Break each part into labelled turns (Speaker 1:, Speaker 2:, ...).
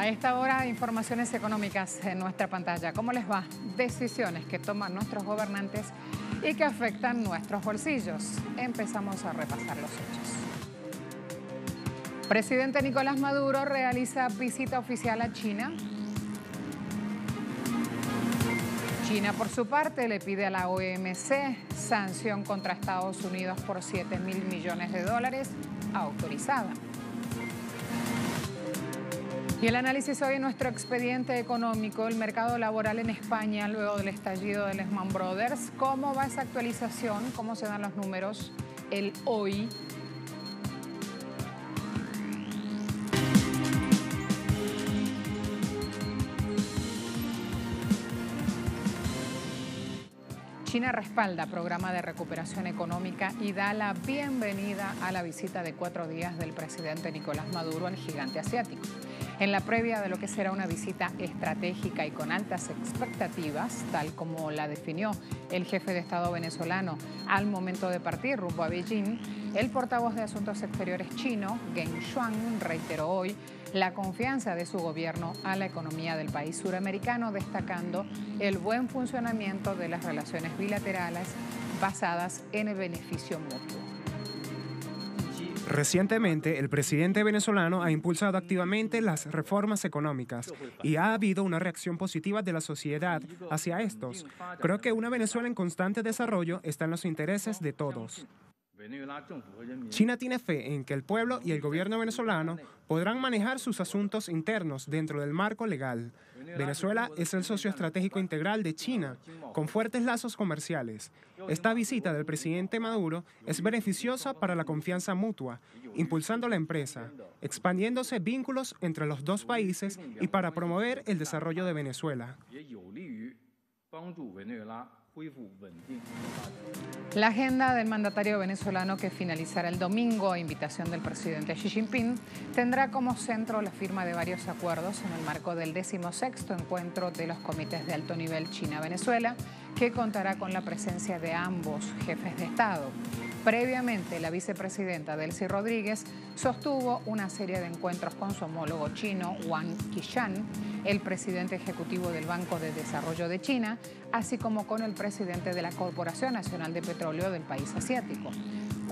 Speaker 1: A esta hora, informaciones económicas en nuestra pantalla. ¿Cómo les va? Decisiones que toman nuestros gobernantes y que afectan nuestros bolsillos. Empezamos a repasar los hechos. Presidente Nicolás Maduro realiza visita oficial a China. China, por su parte, le pide a la OMC sanción contra Estados Unidos por $7.000 millones autorizada. Y el análisis hoy en nuestro expediente económico, el mercado laboral en España luego del estallido de Lehman Brothers. ¿Cómo va esa actualización? ¿Cómo se dan los números el hoy? China respalda programa de recuperación económica y da la bienvenida a la visita de 4 días del presidente Nicolás Maduro al gigante asiático. En la previa de lo que será una visita estratégica y con altas expectativas, tal como la definió el jefe de Estado venezolano al momento de partir rumbo a Beijing, el portavoz de Asuntos Exteriores chino, Geng Shuang, reiteró hoy la confianza de su gobierno a la economía del país suramericano, destacando el buen funcionamiento de las relaciones bilaterales basadas en el beneficio mutuo.
Speaker 2: Recientemente, el presidente venezolano ha impulsado activamente las reformas económicas y ha habido una reacción positiva de la sociedad hacia estos. Creo que una Venezuela en constante desarrollo está en los intereses de todos. China tiene fe en que el pueblo y el gobierno venezolano podrán manejar sus asuntos internos dentro del marco legal. Venezuela es el socio estratégico integral de China, con fuertes lazos comerciales. Esta visita del presidente Maduro es beneficiosa para la confianza mutua, impulsando la empresa, expandiéndose vínculos entre los dos países y para promover el desarrollo de Venezuela.
Speaker 1: La agenda del mandatario venezolano, que finalizará el domingo a invitación del presidente Xi Jinping, tendrá como centro la firma de varios acuerdos en el marco del 16º encuentro de los comités de alto nivel China-Venezuela, que contará con la presencia de ambos jefes de Estado. Previamente, la vicepresidenta Delcy Rodríguez sostuvo una serie de encuentros con su homólogo chino, Wang Qishan, el presidente ejecutivo del Banco de Desarrollo de China, así como con el presidente de la Corporación Nacional de Petróleo del país asiático.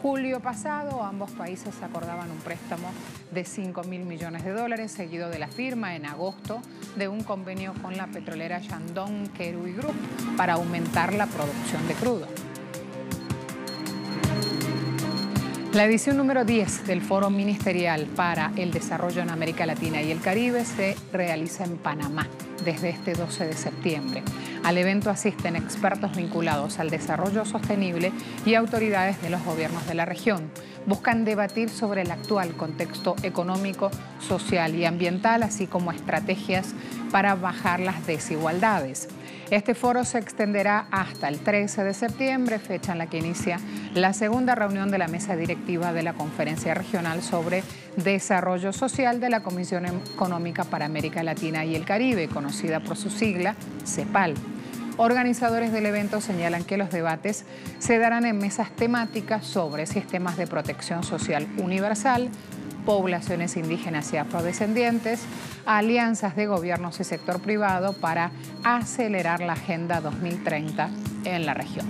Speaker 1: Julio pasado, ambos países acordaban un préstamo de $5.000 millones, seguido de la firma en agosto de un convenio con la petrolera Shandong Kerui Group para aumentar la producción de crudo. La edición número 10 del Foro Ministerial para el Desarrollo en América Latina y el Caribe se realiza en Panamá desde este 12 de septiembre. Al evento asisten expertos vinculados al desarrollo sostenible y autoridades de los gobiernos de la región. Buscan debatir sobre el actual contexto económico, social y ambiental, así como estrategias para bajar las desigualdades. Este foro se extenderá hasta el 13 de septiembre, fecha en la que inicia la segunda reunión de la mesa directiva de la Conferencia Regional sobre Desarrollo Social de la Comisión Económica para América Latina y el Caribe, conocida por su sigla CEPAL. Organizadores del evento señalan que los debates se darán en mesas temáticas sobre sistemas de protección social universal, poblaciones indígenas y afrodescendientes, alianzas de gobiernos y sector privado para acelerar la Agenda 2030 en la región.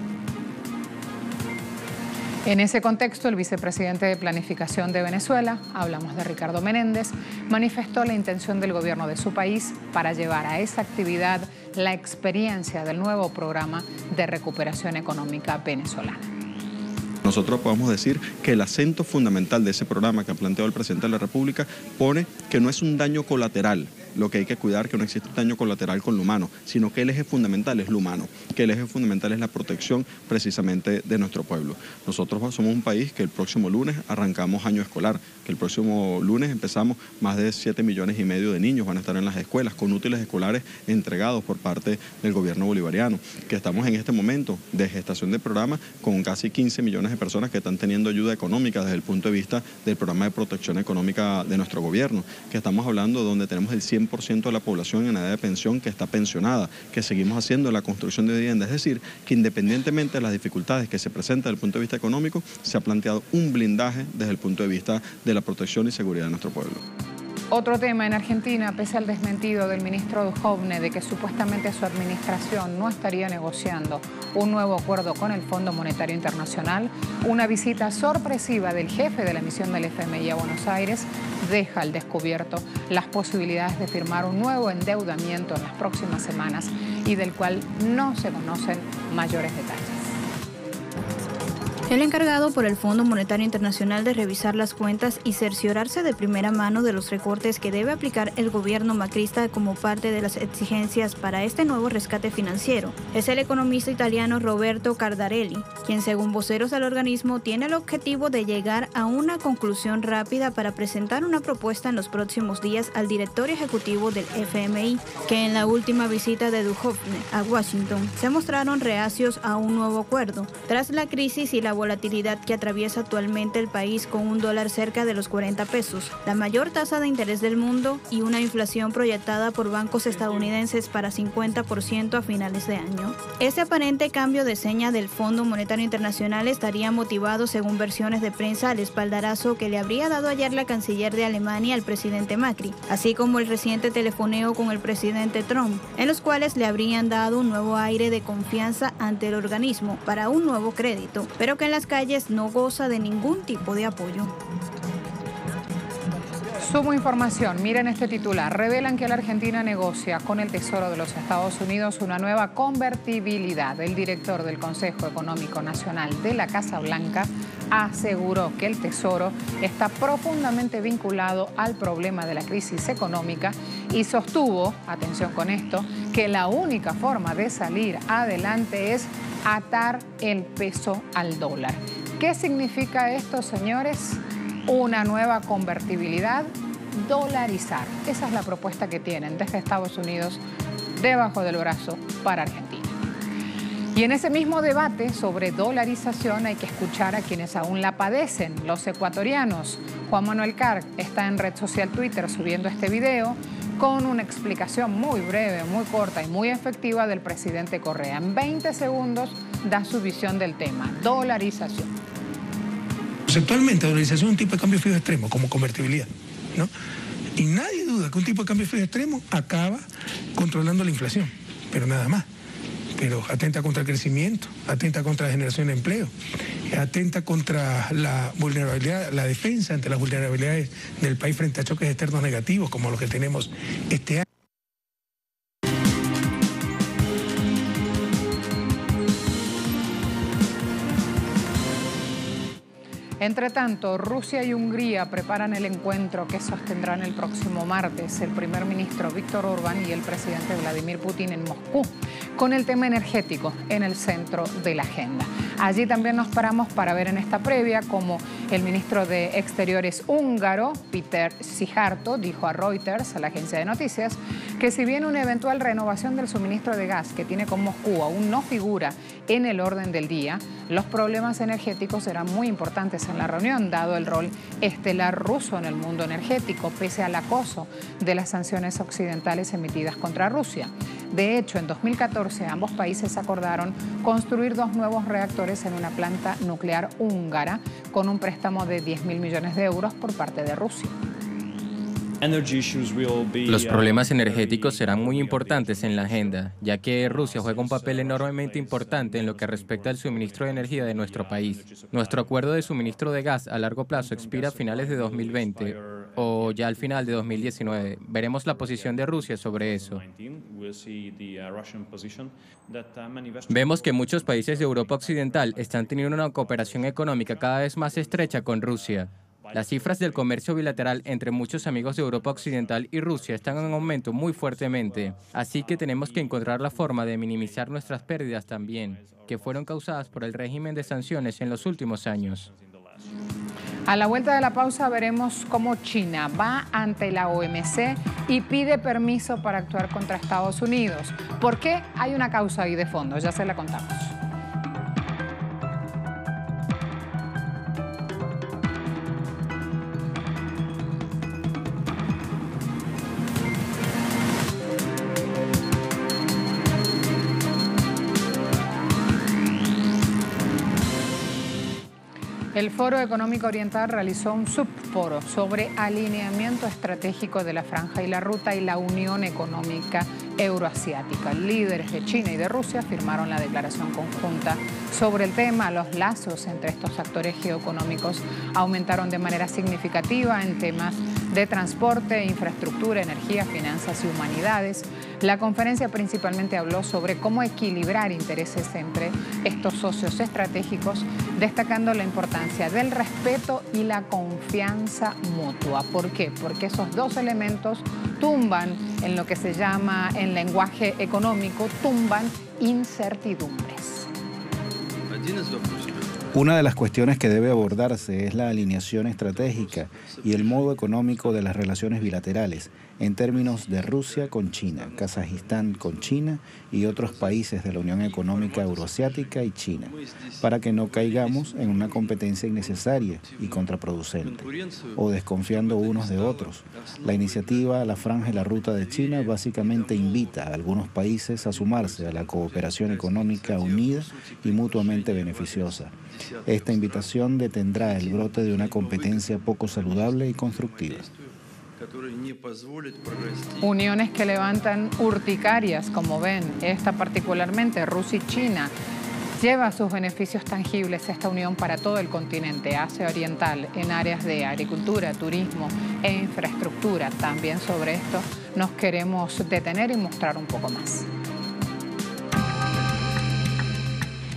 Speaker 1: En ese contexto, el vicepresidente de Planificación de Venezuela, hablamos de Ricardo Menéndez, manifestó la intención del gobierno de su país para llevar a esa actividad la experiencia del nuevo programa de recuperación económica venezolana.
Speaker 3: Nosotros podemos decir que el acento fundamental de ese programa que ha planteado el presidente de la República pone que no es un daño colateral lo que hay que cuidar, que no existe un daño colateral con lo humano, sino que el eje fundamental es lo humano, que el eje fundamental es la protección precisamente de nuestro pueblo. Nosotros somos un país que el próximo lunes arrancamos año escolar, que el próximo lunes empezamos, más de 7,5 millones de niños van a estar en las escuelas con útiles escolares entregados por parte del gobierno bolivariano, que estamos en este momento de gestación del programa con casi 15 millones de personas que están teniendo ayuda económica desde el punto de vista del programa de protección económica de nuestro gobierno, que estamos hablando donde tenemos el 100% de la población en edad de pensión que está pensionada, que seguimos haciendo la construcción de viviendas, es decir, que independientemente de las dificultades que se presentan desde el punto de vista económico, se ha planteado un blindaje desde el punto de vista de la protección y seguridad de nuestro pueblo.
Speaker 1: Otro tema en Argentina, pese al desmentido del ministro Duhovne de que supuestamente su administración no estaría negociando un nuevo acuerdo con el Fondo Monetario Internacional, una visita sorpresiva del jefe de la misión del FMI a Buenos Aires deja al descubierto las posibilidades de firmar un nuevo endeudamiento en las próximas semanas y del cual no se conocen mayores detalles.
Speaker 4: El encargado por el Fondo Monetario Internacional de revisar las cuentas y cerciorarse de primera mano de los recortes que debe aplicar el gobierno macrista como parte de las exigencias para este nuevo rescate financiero es el economista italiano Roberto Cardarelli, quien según voceros del organismo tiene el objetivo de llegar a una conclusión rápida para presentar una propuesta en los próximos días al directorio ejecutivo del FMI, que en la última visita de Duhovne a Washington se mostraron reacios a un nuevo acuerdo, tras la crisis y la volatilidad que atraviesa actualmente el país con un dólar cerca de los 40 pesos, la mayor tasa de interés del mundo y una inflación proyectada por bancos estadounidenses para 50% a finales de año. Este aparente cambio de seña del Fondo Monetario Internacional estaría motivado, según versiones de prensa, al espaldarazo que le habría dado ayer la canciller de Alemania al presidente Macri, así como el reciente telefoneo con el presidente Trump, en los cuales le habrían dado un nuevo aire de confianza ante el organismo para un nuevo crédito, pero que en las calles no goza de ningún tipo de apoyo.
Speaker 1: Sumo información, miren este titular. Revelan que la Argentina negocia con el Tesoro de los Estados Unidos una nueva convertibilidad. El director del Consejo Económico Nacional de la Casa Blanca aseguró que el Tesoro está profundamente vinculado al problema de la crisis económica y sostuvo, atención con esto, que la única forma de salir adelante es atar el peso al dólar. ¿Qué significa esto, señores? Una nueva convertibilidad, dolarizar. Esa es la propuesta que tienen desde Estados Unidos debajo del brazo para Argentina. Y en ese mismo debate sobre dolarización hay que escuchar a quienes aún la padecen, los ecuatorianos. Juan Manuel Carg está en red social Twitter subiendo este video con una explicación muy breve, muy corta y muy efectiva del presidente Correa. En 20 segundos da su visión del tema, dolarización.
Speaker 5: Conceptualmente, dolarización es un tipo de cambio fijo extremo, como convertibilidad, ¿no? Y nadie duda que un tipo de cambio fijo extremo acaba controlando la inflación, pero nada más. Pero atenta contra el crecimiento, atenta contra la generación de empleo, atenta contra la vulnerabilidad, la defensa ante las vulnerabilidades del país frente a choques externos negativos como los que tenemos este año.
Speaker 1: Entre tanto, Rusia y Hungría preparan el encuentro que sostendrán el próximo martes el primer ministro Víctor Orbán y el presidente Vladimir Putin en Moscú, con el tema energético en el centro de la agenda. Allí también nos paramos para ver en esta previa cómo el ministro de Exteriores húngaro, Péter Szijjártó, dijo a Reuters, a la agencia de noticias, que si bien una eventual renovación del suministro de gas que tiene con Moscú aún no figura en el orden del día, los problemas energéticos serán muy importantes en la reunión, dado el rol estelar ruso en el mundo energético, pese al acoso de las sanciones occidentales emitidas contra Rusia. De hecho, en 2014 ambos países acordaron construir 2 nuevos reactores en una planta nuclear húngara con un préstamo de 10.000 millones de euros por parte de Rusia.
Speaker 6: Los problemas energéticos serán muy importantes en la agenda, ya que Rusia juega un papel enormemente importante en lo que respecta al suministro de energía de nuestro país. Nuestro acuerdo de suministro de gas a largo plazo expira a finales de 2020 o ya al final de 2019. Veremos la posición de Rusia sobre eso. Vemos que muchos países de Europa Occidental están teniendo una cooperación económica cada vez más estrecha con Rusia. Las cifras del comercio bilateral entre muchos amigos de Europa Occidental y Rusia están en aumento muy fuertemente, así que tenemos que encontrar la forma de minimizar nuestras pérdidas también, que fueron causadas por el régimen de sanciones en los últimos años.
Speaker 1: A la vuelta de la pausa veremos cómo China va ante la OMC y pide permiso para actuar contra Estados Unidos. ¿Por qué? Hay una causa ahí de fondo, ya se la contamos. El Foro Económico Oriental realizó un foro sobre alineamiento estratégico de la Franja y la Ruta y la Unión Económica Euroasiática. Líderes de China y de Rusia firmaron la declaración conjunta sobre el tema. Los lazos entre estos actores geoeconómicos aumentaron de manera significativa en temas de transporte, infraestructura, energía, finanzas y humanidades. La conferencia principalmente habló sobre cómo equilibrar intereses entre estos socios estratégicos, destacando la importancia del respeto y la confianza mutua. ¿Por qué? Porque esos dos elementos tumban, en lo que se llama en lenguaje económico, tumban incertidumbres.
Speaker 7: Una de las cuestiones que debe abordarse es la alineación estratégica y el modo económico de las relaciones bilaterales en términos de Rusia con China, Kazajistán con China y otros países de la Unión Económica Euroasiática y China, para que no caigamos en una competencia innecesaria y contraproducente, o desconfiando unos de otros. La iniciativa La Franja y la Ruta de China básicamente invita a algunos países a sumarse a la cooperación económica unida y mutuamente beneficiosa. Esta invitación detendrá el brote de una competencia poco saludable y constructiva.
Speaker 1: Uniones que levantan urticarias, como ven, esta particularmente Rusia y China, lleva sus beneficios tangibles esta unión para todo el continente Asia Oriental en áreas de agricultura, turismo e infraestructura. También sobre esto nos queremos detener y mostrar un poco más.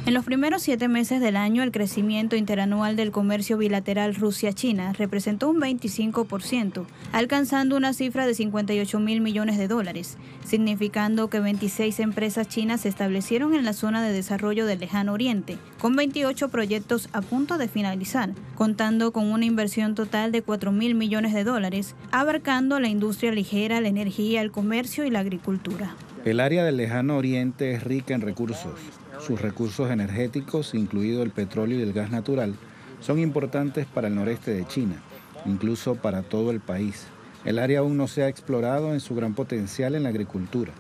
Speaker 4: En los primeros 7 meses del año, el crecimiento interanual del comercio bilateral Rusia-China representó un 25%, alcanzando una cifra de $58.000 millones, significando que 26 empresas chinas se establecieron en la zona de desarrollo del Lejano Oriente, con 28 proyectos a punto de finalizar, contando con una inversión total de $4.000 millones, abarcando la industria ligera, la energía, el comercio y la agricultura.
Speaker 7: El área del Lejano Oriente es rica en recursos. Sus recursos energéticos, incluido el petróleo y el gas natural, son importantes para el noreste de China, incluso para todo el país. El área aún no se ha explorado en su gran potencial en la agricultura.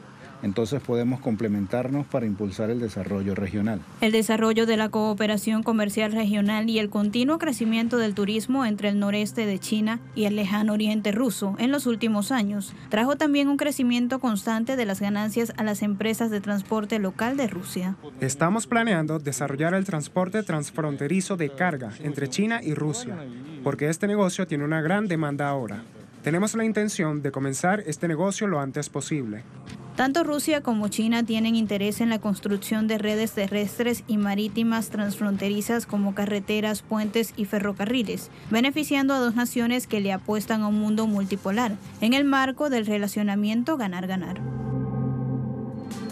Speaker 7: Entonces podemos complementarnos para impulsar el desarrollo regional.
Speaker 4: El desarrollo de la cooperación comercial regional y el continuo crecimiento del turismo entre el noreste de China y el lejano oriente ruso en los últimos años trajo también un crecimiento constante de las ganancias a las empresas de transporte local de Rusia.
Speaker 2: Estamos planeando desarrollar el transporte transfronterizo de carga entre China y Rusia, porque este negocio tiene una gran demanda ahora. Tenemos la intención de comenzar este negocio lo antes posible.
Speaker 4: Tanto Rusia como China tienen interés en la construcción de redes terrestres y marítimas transfronterizas como carreteras, puentes y ferrocarriles, beneficiando a dos naciones que le apuestan a un mundo multipolar, en el marco del relacionamiento ganar-ganar.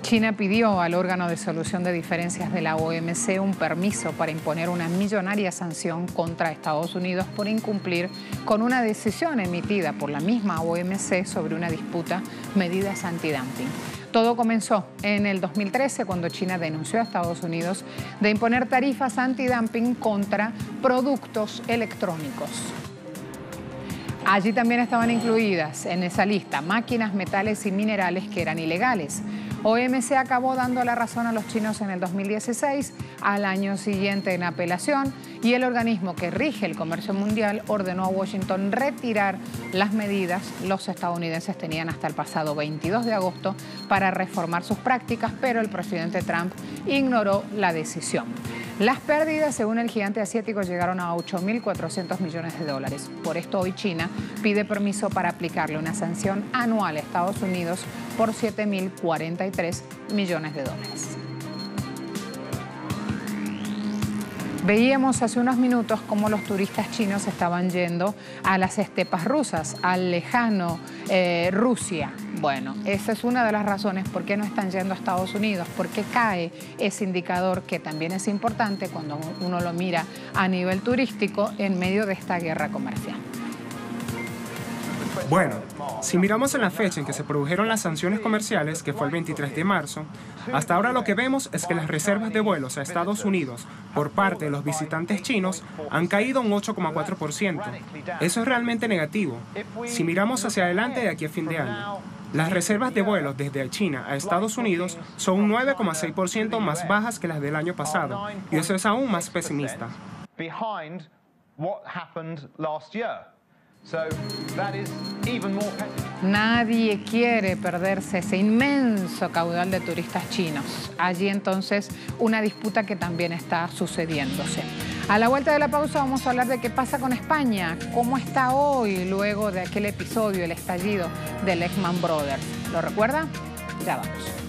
Speaker 1: China pidió al órgano de solución de diferencias de la OMC un permiso para imponer una millonaria sanción contra Estados Unidos por incumplir con una decisión emitida por la misma OMC sobre una disputa medidas antidumping. Todo comenzó en el 2013 cuando China denunció a Estados Unidos de imponer tarifas antidumping contra productos electrónicos. Allí también estaban incluidas en esa lista máquinas, metales y minerales que eran ilegales. OMC acabó dando la razón a los chinos en el 2016, al año siguiente en apelación, y el organismo que rige el comercio mundial ordenó a Washington retirar las medidas. Los estadounidenses tenían hasta el pasado 22 de agosto para reformar sus prácticas, pero el presidente Trump ignoró la decisión. Las pérdidas, según el gigante asiático, llegaron a $8.400 millones. Por esto hoy China pide permiso para aplicarle una sanción anual a Estados Unidos por $7.043 millones. Veíamos hace unos minutos cómo los turistas chinos estaban yendo a las estepas rusas, al lejano Rusia. Bueno, esa es una de las razones por qué no están yendo a Estados Unidos, porque cae ese indicador que también es importante cuando uno lo mira a nivel turístico en medio de esta guerra comercial.
Speaker 2: Bueno, si miramos en la fecha en que se produjeron las sanciones comerciales, que fue el 23 de marzo, hasta ahora lo que vemos es que las reservas de vuelos a Estados Unidos por parte de los visitantes chinos han caído un 8,4%. Eso es realmente negativo. Si miramos hacia adelante de aquí a fin de año, las reservas de vuelos desde China a Estados Unidos son un 9,6% más bajas que las del año pasado, y eso es aún más pesimista.
Speaker 1: Nadie quiere perderse ese inmenso caudal de turistas chinos. Allí entonces una disputa que también está sucediéndose. A la vuelta de la pausa vamos a hablar de qué pasa con España, cómo está hoy luego de aquel episodio, el estallido de Lehman Brothers. ¿Lo recuerda? Ya vamos.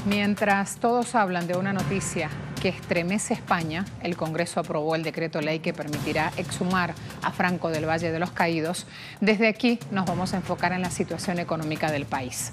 Speaker 1: Mientras todos hablan de una noticia que estremece España, el Congreso aprobó el decreto ley que permitirá exhumar a Franco del Valle de los Caídos. Desde aquí nos vamos a enfocar en la situación económica del país.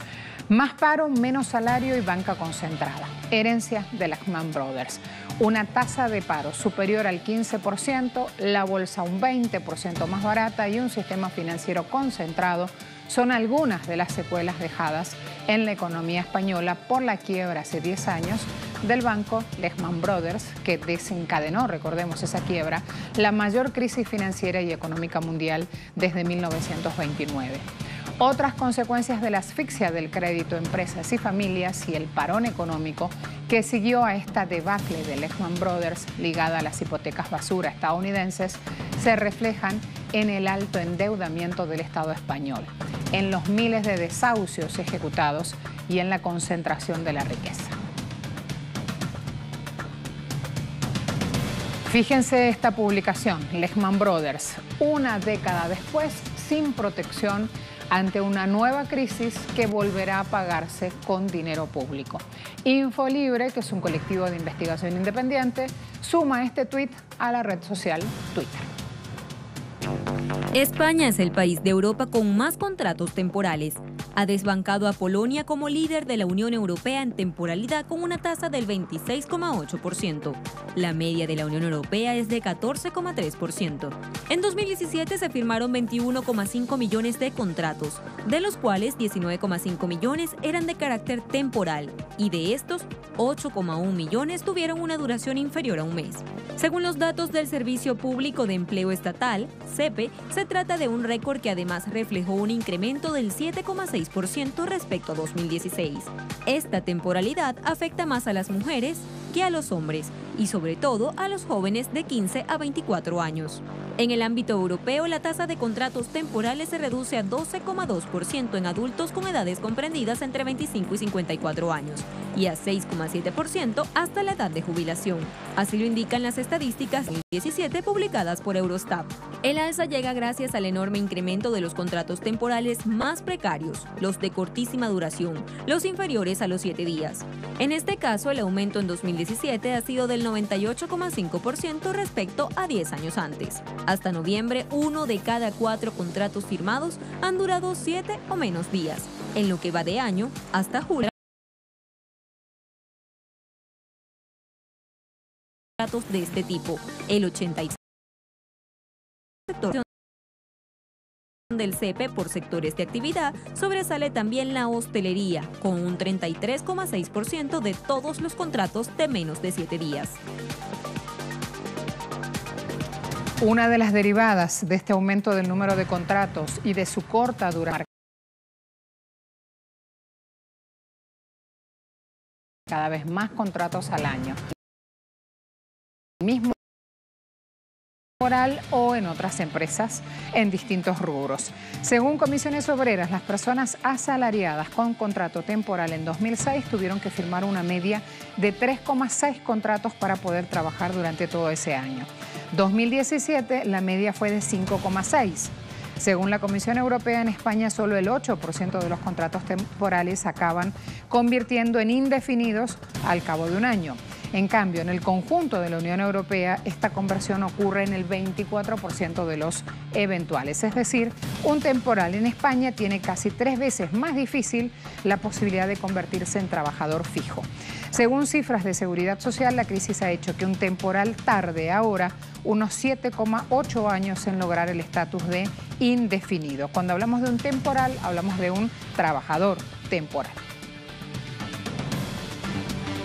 Speaker 1: Más paro, menos salario y banca concentrada. Herencia de Lehman Brothers. Una tasa de paro superior al 15%, la bolsa un 20% más barata y un sistema financiero concentrado son algunas de las secuelas dejadas en la economía española por la quiebra hace 10 años del banco Lehman Brothers, que desencadenó, recordemos esa quiebra, la mayor crisis financiera y económica mundial desde 1929. Otras consecuencias de la asfixia del crédito a empresas y familias y el parón económico que siguió a esta debacle de Lehman Brothers ligada a las hipotecas basura estadounidenses se reflejan en el alto endeudamiento del Estado español, en los miles de desahucios ejecutados y en la concentración de la riqueza. Fíjense esta publicación, Lehman Brothers, una década después, sin protección ante una nueva crisis que volverá a pagarse con dinero público. Infolibre, que es un colectivo de investigación independiente, suma este tuit a la red social Twitter.
Speaker 8: España es el país de Europa con más contratos temporales. Ha desbancado a Polonia como líder de la Unión Europea en temporalidad con una tasa del 26,8%. La media de la Unión Europea es de 14,3%. En 2017 se firmaron 21,5 millones de contratos, de los cuales 19,5 millones eran de carácter temporal y de estos 8,1 millones tuvieron una duración inferior a un mes. Según los datos del Servicio Público de Empleo Estatal, SEPE, se trata de un récord que además reflejó un incremento del 7,6% respecto a 2016. Esta temporalidad afecta más a las mujeres que a los hombres y sobre todo a los jóvenes de 15 a 24 años. En el ámbito europeo, la tasa de contratos temporales se reduce a 12,2% en adultos con edades comprendidas entre 25 y 54 años y a 6,7% hasta la edad de jubilación. Así lo indican las estadísticas 2017 publicadas por Eurostat. El alza llega gracias al enorme incremento de los contratos temporales más precarios, los de cortísima duración, los inferiores a los 7 días. En este caso, el aumento en 2017 ha sido del 98,5% respecto a 10 años antes. Hasta noviembre, 1 de cada 4 contratos firmados han durado 7 o menos días. En lo que va de año, hasta julio, contratos de este tipo, el 86% del CEPE por sectores de actividad, sobresale también la hostelería, con un 33,6% de todos los contratos de menos de 7 días.
Speaker 1: Una de las derivadas de este aumento del número de contratos y de su corta duración, cada vez más contratos al año, mismo laboral o en otras empresas en distintos rubros. Según Comisiones Obreras, las personas asalariadas con contrato temporal en 2006 tuvieron que firmar una media de 3,6 contratos para poder trabajar durante todo ese año. 2017 la media fue de 5,6. Según la Comisión Europea, en España solo el 8% de los contratos temporales acaban convirtiendo en indefinidos al cabo de un año. En cambio, en el conjunto de la Unión Europea, esta conversión ocurre en el 24% de los eventuales. Es decir, un temporal en España tiene casi 3 veces más difícil la posibilidad de convertirse en trabajador fijo. Según cifras de Seguridad Social, la crisis ha hecho que un temporal tarde ahora unos 7,8 años en lograr el estatus de indefinido. Cuando hablamos de un temporal, hablamos de un trabajador temporal.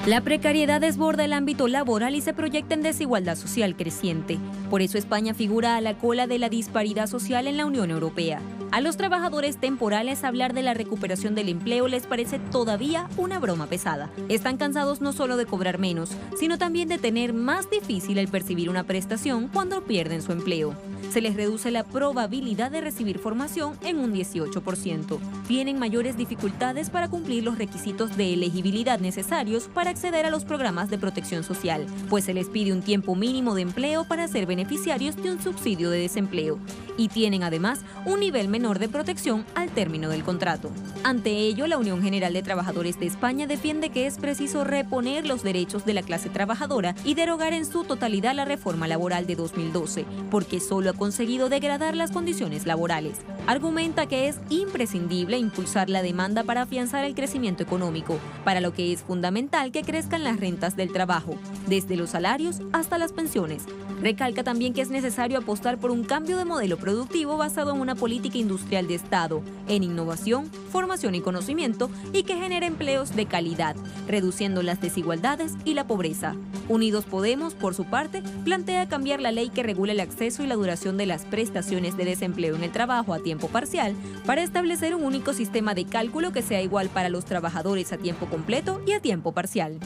Speaker 8: La precariedad desborda el ámbito laboral y se proyecta en desigualdad social creciente. Por eso España figura a la cola de la disparidad social en la Unión Europea. A los trabajadores temporales hablar de la recuperación del empleo les parece todavía una broma pesada. Están cansados no solo de cobrar menos, sino también de tener más difícil el percibir una prestación cuando pierden su empleo. Se les reduce la probabilidad de recibir formación en un 18%. Tienen mayores dificultades para cumplir los requisitos de elegibilidad necesarios para acceder a los programas de protección social, pues se les pide un tiempo mínimo de empleo para ser beneficiarios de un subsidio de desempleo. Y tienen además un nivel menor de protección al término del contrato. Ante ello, la Unión General de Trabajadores de España defiende que es preciso reponer los derechos de la clase trabajadora y derogar en su totalidad la reforma laboral de 2012, porque solo ha conseguido degradar las condiciones laborales. Argumenta que es imprescindible impulsar la demanda para afianzar el crecimiento económico, para lo que es fundamental que crezcan las rentas del trabajo, desde los salarios hasta las pensiones. Recalca también que es necesario apostar por un cambio de modelo productivo basado en una política industrial de Estado, en innovación, formación y conocimiento, y que genere empleos de calidad, reduciendo las desigualdades y la pobreza. Unidos Podemos, por su parte, plantea cambiar la ley que regula el acceso y la duración de las prestaciones de desempleo en el trabajo a tiempo parcial para establecer un único sistema de cálculo que sea igual para los trabajadores a tiempo completo y a tiempo parcial.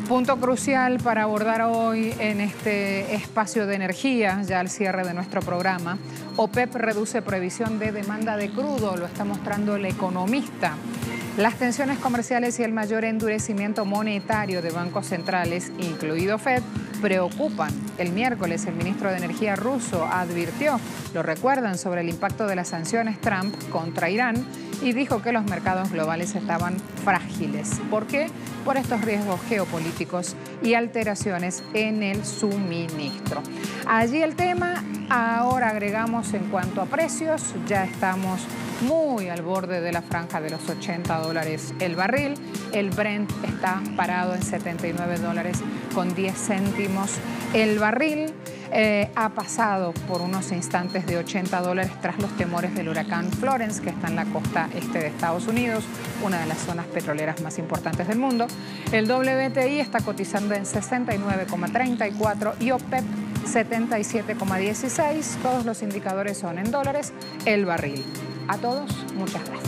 Speaker 1: Punto crucial para abordar hoy en este espacio de energía, ya al cierre de nuestro programa. OPEP reduce previsión de demanda de crudo, lo está mostrando El Economista. Las tensiones comerciales y el mayor endurecimiento monetario de bancos centrales, incluido Fed, preocupan. El miércoles el ministro de Energía ruso advirtió, lo recuerdan, sobre el impacto de las sanciones Trump contra Irán y dijo que los mercados globales estaban frágiles. ¿Por qué? Por estos riesgos geopolíticos y alteraciones en el suministro. Allí el tema. Ahora agregamos en cuanto a precios, ya estamos muy al borde de la franja de los $80 el barril. El Brent está parado en $79.10 el barril. Ha pasado por unos instantes de $80 tras los temores del huracán Florence, que está en la costa este de Estados Unidos, una de las zonas petroleras más importantes del mundo. El WTI está cotizando en 69,34 y OPEP 77,16. Todos los indicadores son en dólares el barril. A todos, muchas gracias.